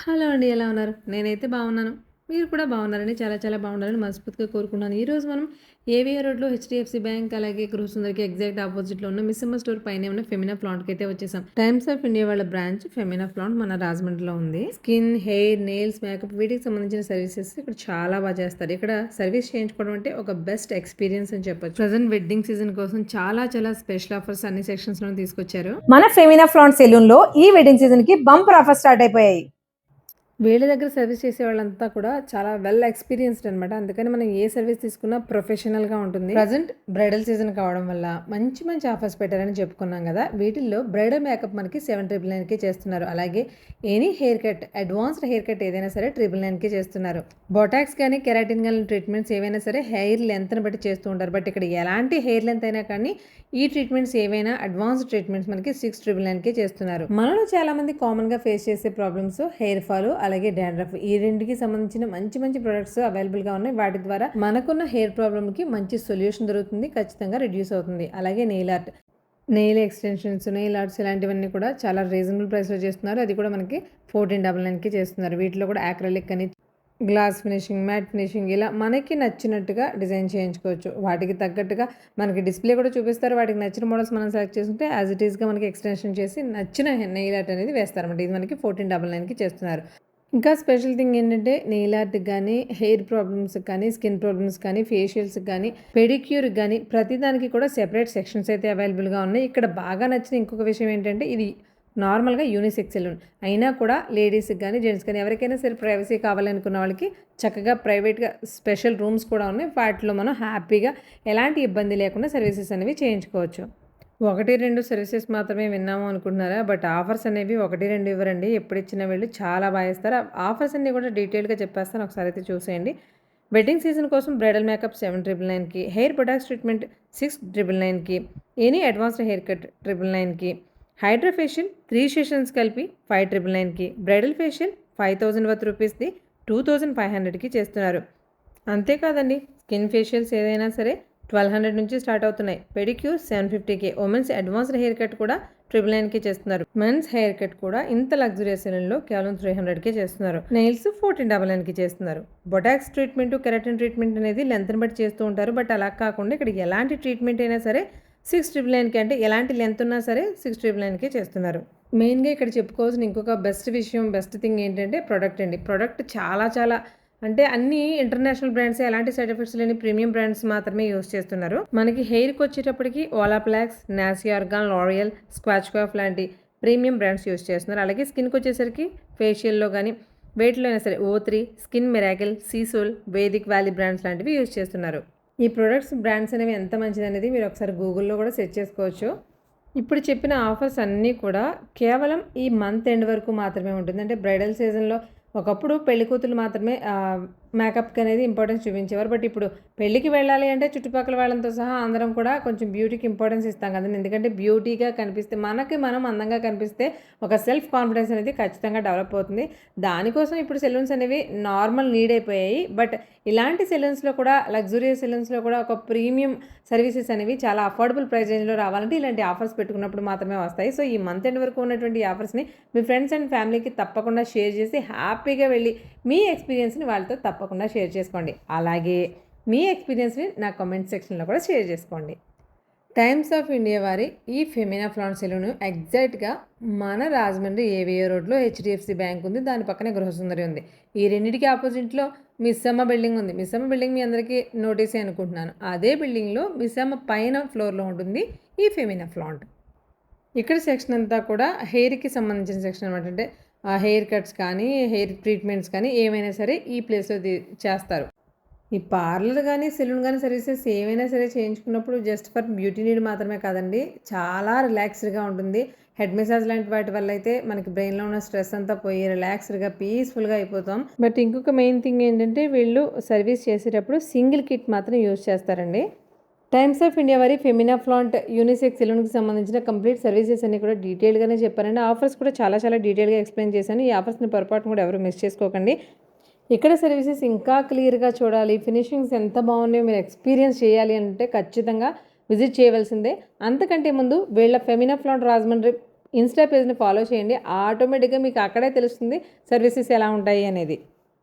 Hello అండి. ఎలా ఉన్నారు? నేనైతే బాగున్నాను. మీరు కూడా బాగున్నారని చాలా బాగున్నారని మనస్ఫూర్తిగా కోరుకున్నాను. ఈరోజు మనం ఏవిఆర్ రోడ్‌లో హెచ్‌డీఎఫ్‌సీ బ్యాంక్ అలాగే గృహసుందరికి ఎగ్జాక్ట్ అపోజిట్‌లో ఉన్న మిస్సమ్మ స్టోర్ పైనే ఉన్న ఫెమినా ప్లాంట్‌కి అయితే వచ్చేసాం. టైమ్స్ ఆఫ్ ఇండియా వాళ్ళ బ్రాంచ్ ఫెమినా ప్లాంట్ మన రాజమండ్రిలో ఉంది. స్కిన్, హెయిర్, నెయిల్స్, మేకప్ వీటికి సంబంధించిన సర్వీసెస్ ఇక్కడ చాలా బాగా చేస్తారు. ఇక్కడ సర్వీస్ చేయించుకోవడం అంటే ఒక బెస్ట్ ఎక్స్‌పీరియన్స్ అని చెప్పొచ్చు. ప్రెజెంట్ వెడ్డింగ్ సీజన్ కోసం చాలా స్పెషల్ ఆఫర్స్ అన్ని సెక్షన్స్‌లోనూ తీసుకొచ్చారు. మన ఫెమినా ఫ్లాంట్ సెలూన్ లో ఈ వెడ్డింగ్ సీజన్ కి బంపర్ ఆఫర్ స్టార్ట్ అయిపోయాయి. వీళ్ళ దగ్గర సర్వీస్ చేసే వాళ్ళంతా కూడా చాలా వెల్ ఎక్స్పీరియన్స్డ్ అనమాట. అందుకని మనం ఏ సర్వీస్ తీసుకున్నా ప్రొఫెషనల్‌గా ఉంటుంది. ప్రజెంట్ బ్రైడల్ సీజన్ కావడం వల్ల మంచి ఆఫర్స్ పెట్టారని చెప్పుకున్నాం కదా! వీటిల్లో బ్రైడల్ మేకప్ మనకి 7,999కి చేస్తున్నారు. అలాగే any hair cut, advanced hair cut ఏదైనా సరే 999కి చేస్తున్నారు. బొటాక్స్ కానీ, కెరాటిన్ కానీ ట్రీట్మెంట్స్ ఏవైనా సరే హెయిర్ లెంత్‌ని బట్టి చేస్తూ ఉంటారు. బట్ ఇక్కడ ఎలాంటి హెయిర్ లెంత్ అయినా కానీ ఈ ట్రీట్మెంట్స్ ఏవైనా అడ్వాన్స్డ్ ట్రీట్మెంట్స్ మనకి 6,999కే చేస్తున్నారు. మనలో చాలామంది కామన్‌గా ఫేస్ చేసే ప్రాబ్లమ్స్ హెయిర్ ఫాల్ అలాగే డాండ్రఫ్ ఈ రెండికి సంబంధించిన మంచి ప్రొడక్ట్స్ అవైలబుల్గా ఉన్నాయి. వాటి ద్వారా మనకున్న హెయిర్ ప్రాబ్లమ్కి మంచి సొల్యూషన్ దొరుకుతుంది, ఖచ్చితంగా రిడ్యూస్ అవుతుంది. అలాగే nail art, nail extensions, nail arts ఇలాంటివన్నీ కూడా చాలా రీజనబుల్ ప్రైస్లో చేస్తున్నారు. అది కూడా మనకి 1499కి చేస్తున్నారు. వీటిలో కూడా యాక్రిలిక్ అని, గ్లాస్ ఫినిషింగ్, మ్యాట్ ఫినిషింగ్ ఇలా మనకి నచ్చినట్టుగా డిజైన్ చేయించుకోవచ్చు. వాటికి తగ్గట్టుగా మనకి డిస్ప్లే కూడా చూపిస్తారు. వాటికి నచ్చిన మోడల్స్ మనం సెలెక్ట్ చేసుకుంటే యాజ్ ఇట్ ఈస్గా మనకి ఎక్స్టెన్షన్ చేసి నచ్చిన నెయిల్ ఆర్ట్ అనేది వేస్తారన్నమాట. ఇది మనకి 1499కి చేస్తున్నారు. ఇంకా స్పెషల్ థింగ్ ఏంటంటే నెయిల్ ఆర్ట్కి కానీ, హెయిర్ ప్రాబ్లమ్స్కి కానీ, స్కిన్ ప్రాబ్లమ్స్ కానీ, ఫేషియల్స్కి కానీ, పెడిక్యూర్కి కానీ ప్రతిదానికి కూడా సెపరేట్ సెక్షన్స్ అయితే అవైలబుల్గా ఉన్నాయి. ఇక్కడ బాగా నచ్చిన ఇంకొక విషయం ఏంటంటే ఇది నార్మల్గా యూనిసెక్స్ సెలూన్ అయినా కూడా లేడీస్కి కానీ, జెంట్స్ కానీ ఎవరికైనా సరే ప్రైవసీ కావాలనుకున్న వాళ్ళకి చక్కగా ప్రైవేట్గా స్పెషల్ రూమ్స్ కూడా ఉన్నాయి. వాటిలో మనం హ్యాపీగా ఎలాంటి ఇబ్బంది లేకుండా సర్వీసెస్ అనేవి చేయించుకోవచ్చు. 1, 2 సర్వీసెస్ మాత్రమే విన్నాము అనుకుంటున్నారా? బట్ ఆఫర్స్ అనేవి 1, 2 ఇవ్వరండి. ఎప్పుడు ఇచ్చినా వీళ్ళు చాలా బాగా ఇస్తారు. ఆఫర్స్ అన్నీ కూడా డీటెయిల్గా చెప్పేస్తాను, ఒకసారి అయితే చూసేయండి. వెడ్డింగ్ సీజన్ కోసం బ్రైడల్ మేకప్ 7,999కి, హెయిర్ ప్రొడక్ట్స్ ట్రీట్మెంట్ 6,999కి, ఎనీ అడ్వాన్స్డ్ హెయిర్ కట్ 999కి, హైడ్రా ఫేషియల్ 3 సెషన్స్ కలిపి 5,999కి, బ్రైడల్ ఫేషియల్ 5,000 వర్త్ రూపీస్ది 2,500కి చేస్తున్నారు. అంతేకాదండి, స్కిన్ ఫేషియల్స్ ఏదైనా సరే 1,200 నుంచి స్టార్ట్ అవుతున్నాయి. పెడిక్యూర్ 750కే, ఉమెన్స్ అడ్వాన్స్డ్ హెయిర్ కట్ కూడా 999కి చేస్తున్నారు. మెన్స్ హెయిర్ కట్ కూడా ఇంత లగ్జరియస్ సెలూన్లో కేవలం 300కే చేస్తున్నారు. నెయిల్స్ 1499కి చేస్తున్నారు. బొటాక్స్ ట్రీట్మెంట్, కెరాటిన్ ట్రీట్మెంట్ అనేది లెంత్ని బట్టి చేస్తూ ఉంటారు. బట్ అలా కాకుండా ఇక్కడ ఎలాంటి ట్రీట్మెంట్ అయినా సరే 6,999కి, అంటే ఎలాంటి లెంత్ ఉన్నా సరే 6,999కే చేస్తున్నారు. మెయిన్గా ఇక్కడ చెప్పుకోవాల్సిన ఇంకొక బెస్ట్ థింగ్ ఏంటంటే ప్రొడక్ట్ అండి. ప్రొడక్ట్ చాలా అంటే అన్ని ఇంటర్నేషనల్ బ్రాండ్స్, ఎలాంటి సైడ్ ఎఫెక్ట్స్ లేని ప్రీమియం బ్రాండ్స్ మాత్రమే యూస్ చేస్తున్నారు. మనకి హెయిర్కి వచ్చేటప్పటికి ఓలాప్లాక్స్, నాసీ ఆర్గాన్, లారియల్, స్క్వాచ్ కాఫ్ లాంటి ప్రీమియం బ్రాండ్స్ యూస్ చేస్తున్నారు. అలాగే స్కిన్కి వచ్చేసరికి ఫేషియల్లో కానీ వేటిలో అయినా సరే O3, స్కిన్ మిరాకిల్, సీసోల్, వేదిక్ వ్యాలీ బ్రాండ్స్ లాంటివి యూస్ చేస్తున్నారు. ఈ ప్రొడక్ట్స్ బ్రాండ్స్ అనేవి ఎంత మంచిది అనేది మీరు ఒకసారి గూగుల్లో కూడా సెర్చ్ చేసుకోవచ్చు. ఇప్పుడు చెప్పిన ఆఫర్స్ అన్నీ కూడా కేవలం ఈ మంత్ ఎండ్ వరకు మాత్రమే ఉంటుంది. అంటే బ్రైడల్ సీజన్లో ఒకప్పుడు పెళ్లి కూతురు మాత్రమే మేకప్కి అనేది ఇంపార్టెన్స్ చూపించేవారు. బట్ ఇప్పుడు పెళ్ళికి వెళ్ళాలి అంటే చుట్టుపక్కల వాళ్ళతో సహా అందరం కూడా కొంచెం బ్యూటీకి ఇంపార్టెన్స్ ఇస్తాం కదండి. ఎందుకంటే బ్యూటీగా కనిపిస్తే, మనకి మనం అందంగా కనిపిస్తే ఒక సెల్ఫ్ కాన్ఫిడెన్స్ అనేది ఖచ్చితంగా డెవలప్ అవుతుంది. దానికోసం ఇప్పుడు సెలూన్స్ అనేవి నార్మల్ నీడ్ అయిపోయాయి. బట్ ఇలాంటి సెలూన్స్లో కూడా, లగ్జూరియస్ సెలూన్స్లో కూడా ఒక ప్రీమియం సర్వీసెస్ అనేవి చాలా అఫోర్డబుల్ ప్రైస్ రేంజ్లో రావాలంటే ఇలాంటి ఆఫర్స్ పెట్టుకున్నప్పుడు మాత్రమే వస్తాయి. సో ఈ మంత్ ఎండ్ వరకు ఉన్నటువంటి ఆఫర్స్ని మీ ఫ్రెండ్స్ అండ్ ఫ్యామిలీకి తప్పకుండా షేర్ చేసి హ్యాపీగా వెళ్ళి మీ ఎక్స్పీరియన్స్ని వాళ్ళతో తప్పకుండా షేర్ చేసుకోండి. అలాగే మీ ఎక్స్పీరియన్స్ని నా కామెంట్ సెక్షన్లో కూడా షేర్ చేసుకోండి. టైమ్స్ ఆఫ్ ఇండియా వారి ఈ ఫెమినా ఫ్లాంట్ సెలూన్ ఎగ్జాక్ట్గా మన రాజమండ్రి ఏవిఆర్ రోడ్లో హెచ్డిఎఫ్సి బ్యాంక్ ఉంది. దాని పక్కనే గృహసుందరి ఉంది. ఈ రెండింటికి ఆపోజిట్లో మిస్సమ్మ బిల్డింగ్ ఉంది. మిస్సమ్మ బిల్డింగ్ మీ అందరికీ నోటీసే అనుకుంటున్నాను. అదే బిల్డింగ్లో మిస్సమ్మ పైన ఫ్లోర్లో ఉంటుంది ఈ ఫెమినా ఫ్లాంట్. ఇక్కడ సెక్షన్ అంతా కూడా హెయిర్కి సంబంధించిన సెక్షన్ అనమాట. అంటే హెయిర్ కట్స్ కానీ, హెయిర్ ట్రీట్మెంట్స్ కానీ ఏమైనా సరే ఈ ప్లేస్లో చేస్తారు. ఈ పార్లర్ కానీ, సెలూన్ కానీ సర్వీసెస్ ఏమైనా సరే చేయించుకున్నప్పుడు జస్ట్ ఫర్ బ్యూటీ నీడ్ మాత్రమే కాదండి, చాలా రిలాక్స్డ్గా ఉంటుంది. హెడ్ మసాజ్ లాంటి వాటి వల్ల అయితే మనకి బ్రెయిన్లో ఉన్న స్ట్రెస్ అంతా పోయి రిలాక్స్డ్గా, పీస్ఫుల్గా అయిపోతాం. బట్ ఇంకొక మెయిన్ థింగ్ ఏంటంటే వీళ్ళు సర్వీస్ చేసేటప్పుడు సింగిల్ కిట్ మాత్రం యూజ్ చేస్తారండి. టైమ్స్ ఆఫ్ ఇండియా వారి ఫెమినా ఫ్లాంట్ యూనిసెక్స్ సెలూన్కి సంబంధించిన కంప్లీట్ సర్వీసెస్ అన్ని కూడా డీటెయిల్గానే చెప్పారండి. ఆఫర్స్ కూడా చాలా డీటెయిల్గా ఎక్స్ప్లెయిన్ చేశాను. ఈ ఆఫర్స్ని పొరపాటు కూడా ఎవరు మిస్ చేసుకోకండి. ఇక్కడ సర్వీసెస్ ఇంకా క్లియర్గా చూడాలి, ఫినిషింగ్స్ ఎంత బాగున్నాయో మీరు ఎక్స్పీరియన్స్ చేయాలి అంటే ఖచ్చితంగా విజిట్ చేయవలసిందే. అంతకంటే ముందు వీళ్ళ ఫెమినా ఫ్లాంట్ రాజమండ్రి ఇన్స్టా పేజ్ని ఫాలో చేయండి. ఆటోమేటిక్గా మీకు అక్కడే తెలుస్తుంది సర్వీసెస్ ఎలా ఉంటాయి అనేది.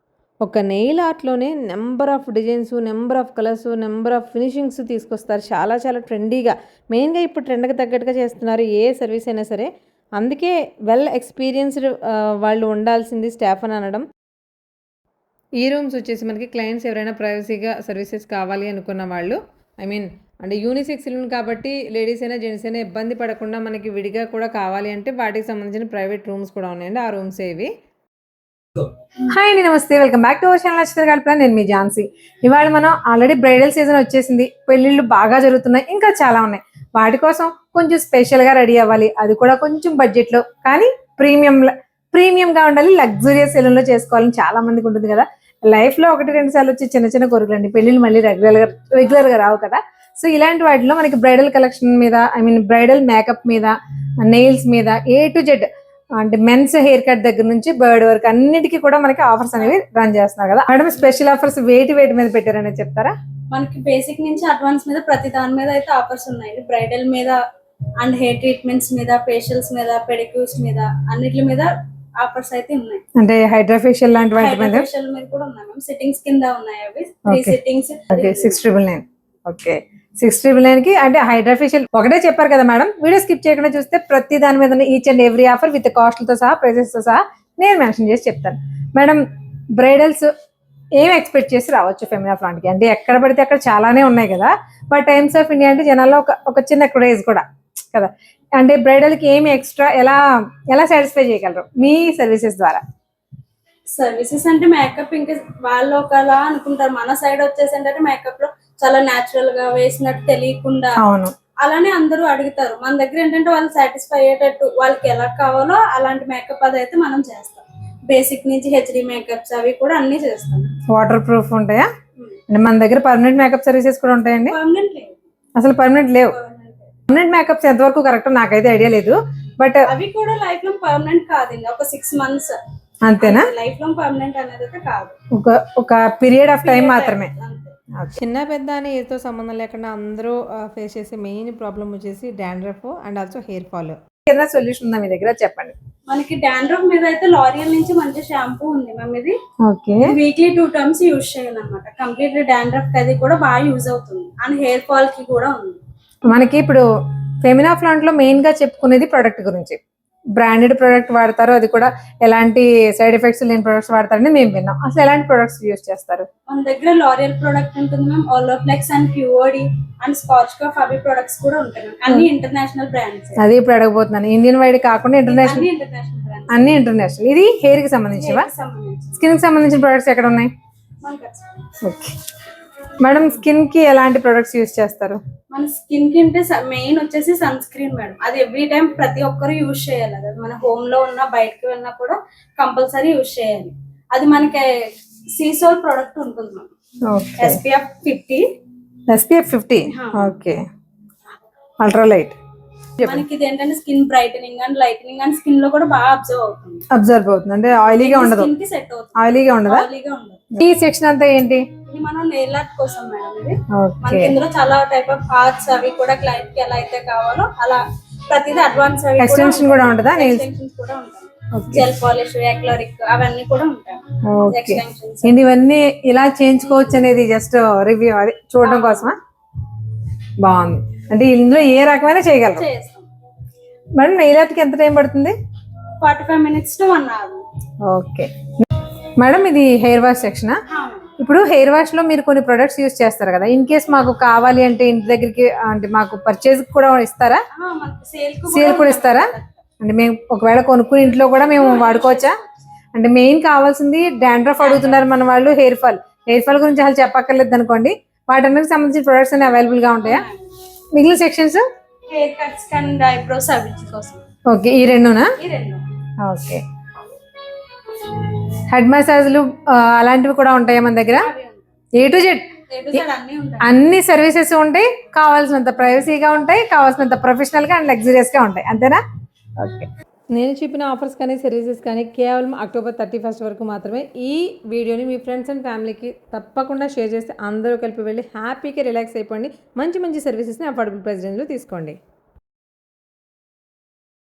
ఒక నెయిల్ ఆర్ట్లోనే number of designs, number of colours, number of finishings తీసుకొస్తారు. చాలా చాలా ట్రెండీగా, మెయిన్గా ఇప్పుడు ట్రెండ్కి తగ్గట్టుగా చేస్తున్నారు ఏ సర్వీస్ అయినా సరే. అందుకే వెల్ ఎక్స్పీరియన్స్డ్ వాళ్ళు ఉండాల్సింది స్టాఫ్ అని అనడం. ఈ రూమ్స్ వచ్చేసి మనకి క్లయింట్స్ ఎవరైనా ప్రైవసీగా సర్వీసెస్ కావాలి అనుకున్న వాళ్ళు, అంటే యూనిసెక్స్ సెలూన్ కాబట్టి లేడీస్ అయినా జెంట్స్ అయినా ఇబ్బంది పడకుండా మనకి విడిగా కూడా కావాలి అంటే వాటికి సంబంధించిన ప్రైవేట్ రూమ్స్ కూడా ఉన్నాయండి. ఆ రూమ్స్ ఇవి. హాయ్ అండి, నమస్తే, welcome back to our channel నచ్చితే కలిపి నేను మీ ఝాన్సీ. ఇవాళ మనం ఆల్రెడీ బ్రైడల్ సీజన్ వచ్చేసింది, పెళ్ళిళ్ళు బాగా జరుగుతున్నాయి, ఇంకా చాలా ఉన్నాయి. వాటి కోసం కొంచెం స్పెషల్గా రెడీ అవ్వాలి, అది కూడా కొంచెం బడ్జెట్లో, కానీ ప్రీమియంగా ఉండాలి, లగ్జూరియస్ సెలూన్లో చేసుకోవాలని చాలా మందికి ఉంటుంది కదా. లైఫ్లో 1-2 సార్లు వచ్చి చిన్న చిన్న కోరికలు అండి, పెళ్ళిళ్ళు మళ్ళీ రెగ్యులర్గా రావు కదా. సో ఇలాంటి వాటిలో మనకి బ్రైడల్ కలెక్షన్ మీద, బ్రైడల్ మేకప్ మీద, నెయిల్స్ మీద, ఏ టు జెడ్, అంటే మెన్స్ హెయిర్ కట్ దగ్గర నుంచి బర్డ్ వరకు అన్నిటికీ కూడా మనకి ఆఫర్స్ అనేవి రన్ చేస్తున్నారు కదా మేడం. స్పెషల్ ఆఫర్స్ వేటి మీద పెట్టారనేది చెప్తారా? మనకి బేసిక్ నుంచి అడ్వాన్స్ మీద ప్రతి దాని మీద అయితే ఆఫర్స్ ఉన్నాయి. బ్రైడల్ మీద అండ్ హెయిర్ ట్రీట్మెంట్స్ మీద, ఫేషియల్స్ మీద, పెడిక్యూర్స్ మీద, అన్నిటి మీద ఆఫర్స్ అయితే ఉన్నాయి. అంటే హైడ్రాఫేషియల్ లాంటి వాటి మీద, ఫేషియల్ మీద కూడా ఉన్నాయి మ్యామ్. సిట్టింగ్స్ కింద ఉన్నాయి అవి 3 సిట్టింగ్స్. 699. ఓకే, 699 కి అంటే హైడ్రాఫేషియల్ ఒకటే చెప్పారు కదా మేడం. వీడియో స్కిప్ చేయకుండా చూస్తే ప్రతి దాని మీద each and every offer with కాస్ట్లతో సహా, ప్రైజెస్ తో సహా నేను మెన్షన్ చేసి చెప్తాను. మేడం, బ్రైడల్స్ ఏం ఎక్స్పెక్ట్ చేసి రావచ్చు ఫెమినా ఫ్లాంట్కి? అంటే ఎక్కడ పడితే అక్కడ చాలానే ఉన్నాయి కదా, బట్ టైమ్స్ ఆఫ్ ఇండియా అంటే జనాల్లో ఒక చిన్న క్రేజ్ కూడా కదా. అంటే బ్రైడల్కి ఏమి ఎక్స్ట్రా ఎలా సాటిస్ఫై చేయగలరు మీ సర్వీసెస్ ద్వారా? సర్వీసెస్ అంటే మేకప్ ఇంకా వాళ్ళు ఒకలా అనుకుంటారు, మన సైడ్ వచ్చేసి అంటే మేకప్ లో చాలా న్యాచురల్ గా వేసినట్టు తెలియకుండా అవును, అలానే అందరూ అడుగుతారు. మన దగ్గర ఏంటంటే వాళ్ళు సాటిస్ఫై అయ్యేటట్టు వాళ్ళకి ఎలా కావాలో అలాంటి మేకప్ అది అయితే మనం చేస్తాం. బేసిక్ నుంచి హెచ్డి మేకప్స్ అవి కూడా అన్ని చేస్తాం. వాటర్ ప్రూఫ్ ఉంటాయా? అంటే మన దగ్గర పర్మనెంట్ మేకప్ సర్వీసెస్ కూడా ఉంటాయండి? పర్మనెంట్ లేదు, అసలు పర్మనెంట్ లేవు. పర్మనెంట్ మేకప్స్ ఎంతవరకు కరెక్ట్ నాకైతే ఐడియా లేదు, బట్ అవి కూడా లైఫ్ లో పర్మనెంట్ కాదండి. ఒక 6 months అంతేనా? లైఫ్ లో పర్మనెంట్ అనేది అయితే కాదు, ఒక పీరియడ్ ఆఫ్ టైం మాత్రమే. చిన్న పెద్ద అని ఏతో సంబంధం లేకుండా అందరూ ఫేస్ చేసే మెయిన్ ప్రాబ్లం వచ్చేసి dandruff and also hair fall. ఏదైనా సొల్యూషన్ ఉందా మీ దగ్గర? చెప్పండి. మనకి డాండ్రఫ్ మీద అయితే లారియల్ నుంచి మంచి షాంపూ ఉంది మ్యామ్. ఇది ఓకే, వీక్లీ 2 times యూజ్ చేయాలన్నమాట. కంప్లీట్ డాండ్రఫ్ కి అది కూడా బాగా యూజ్ అవుతుంది, అండ్ హెయిర్ ఫాల్ కి కూడా ఉంది. మనకి ఇప్పుడు ఫెమినా ఫ్లాంట్ లో మెయిన్ గా చెప్పుకునేది ప్రొడక్ట్ గురించి. బ్రాండెడ్ ప్రొడక్ట్ వాడతారు, అది కూడా ఎలాంటి సైడ్ ఎఫెక్ట్స్ లేని ప్రొడక్ట్స్ వాడతారని మేము విన్నాం. అసలు ఎలాంటి ప్రొడక్ట్స్ యూజ్ చేస్తారు? మన దగ్గర లారియల్ ప్రొడక్ట్ ఉంటుంది ma'am, Olaplex and QOD and Schwarzkopf అవి ప్రొడక్ట్స్ కూడా ఉంటాయి. అన్ని ఇంటర్నేషనల్ బ్రాండ్స్. అది ఇప్పుడు అడగబోతున్నాను, ఇండియన్ వైడ్ కాకుండా ఇంటర్నేషనల్, బ్రాండ్స్ అన్ని ఇంటర్నేషనల్. ఇది హెయిర్ కి సంబంధించినవా? స్కిన్ కి సంబంధించిన ప్రొడక్ట్స్ ఎక్కడ ఉన్నాయి? ఓకే మేడం, స్కిన్ కి ఎలాంటి ప్రొడక్ట్స్ యూజ్ చేస్తారు? మన స్కిన్ కి అంటే మెయిన్ వచ్చేసి సన్ స్క్రీన్ మేడం. అది ఎవ్రీ టైం ప్రతి ఒక్కరు యూజ్ చేయాలి. అది మన హోమ్ లో ఉన్నా బయటకు వెళ్ళినా కూడా కంపల్సరీ యూజ్ చేయాలి. అది మనకి సీసోల్ ప్రొడక్ట్ ఉంటుంది ma'am. SPF 50. SPF 50. Okay, ultra light. మనకి ఇది ఏంటంటే skin brightening and lightening and skin లో కూడా బాగా అబ్జర్వ్ అవుతుంది. అంటే ఆయిలీగా ఉండదు, స్కిన్ కి సెట్ అవుతుంది. ఆయిలీగా ఉండదా? ఆయిలీగా ఉండదు. ఈ సెక్షన్ అంతా ఏంటి? ఇది మనం నెయిల్ ఆర్ట్ కోసం మేడం. ఇది మనకి ఇందులో చాలా టైప్ ఆఫ్ ఆర్ట్స్ అవి కూడా క్లయింట్ కి ఎలా అయితే కావాలో అలా ప్రతిదీ అడ్వాన్స్ అవి ఎక్స్టెన్షన్ కూడా ఉంటుందా? ఎక్స్టెన్షన్స్ కూడా ఉంటాయి, జెల్ పాలిష్, యాక్లోరిక్ అవన్నీ కూడా ఉంటాయి. ఎక్స్టెన్షన్స్ ఏంటి ఇవన్నీ ఇలా చేయించుకోవచ్చు అనేది జస్ట్ రివ్యూ, అది చూడడం కోసమా? బాగుంది. అంటే ఇందులో ఏ రకమైన చేయగలరు చేస్తాం మేడం? నెయిల్ ఆర్ట్కి ఎంత టైం పడుతుంది? 45 minutes to 1 hour. Okay madam, ఇది హెయిర్ వాష్ సెక్షనా? ఇప్పుడు హెయిర్ వాష్ లో మీరు కొన్ని ప్రొడక్ట్స్ యూజ్ చేస్తారు కదా, ఇన్ కేస్ మాకు కావాలి అంటే ఇంటి దగ్గరికి, అంటే మాకు పర్చేజ్ కూడా ఇస్తారా? సేల్ కూడా ఇస్తారా? అంటే మేము ఒకవేళ కొనుక్కుని ఇంట్లో కూడా మేము వాడుకోవచ్చా? అంటే మెయిన్ కావాల్సింది డాండ్రఫ్ అడుగుతున్నారు మన వాళ్ళు, హెయిర్ ఫాల్ గురించి అసలు చెప్పక్కర్లేదు అనుకోండి. వాటన్నిటికి సంబంధించిన ప్రొడక్ట్స్ అన్ని అవైలబుల్ గా ఉంటాయా? మిగిలిన sections hair cuts and eyebrows అవి కోసం. ఓకే, ఈ రెండునా? ఈ రెండు. ఓకే, హెడ్ మసాజ్లు అలాంటివి కూడా ఉంటాయా మన దగ్గర? ఏ టు జెడ్ అన్ని సర్వీసెస్ ఉంటాయి, కావాల్సినంత ప్రైవసీగా ఉంటాయి, కావాల్సినంత ప్రొఫెషనల్ గా అండ్ లగ్జరియస్ గా ఉంటాయి, అంతేనా? ఓకే, నేను చెప్పిన ఆఫర్స్ కానీ సర్వీసెస్ కానీ కేవలం October 31st వరకు మాత్రమే. ఈ వీడియోని మీ ఫ్రెండ్స్ అండ్ ఫ్యామిలీకి తప్పకుండా షేర్ చేస్తే అందరూ కలిపి వెళ్ళి హ్యాపీగా రిలాక్స్ అయిపోండి. మంచి మంచి సర్వీసెస్ని అఫోర్డబుల్ ప్రైస్ రేంజ్లో తీసుకోండి.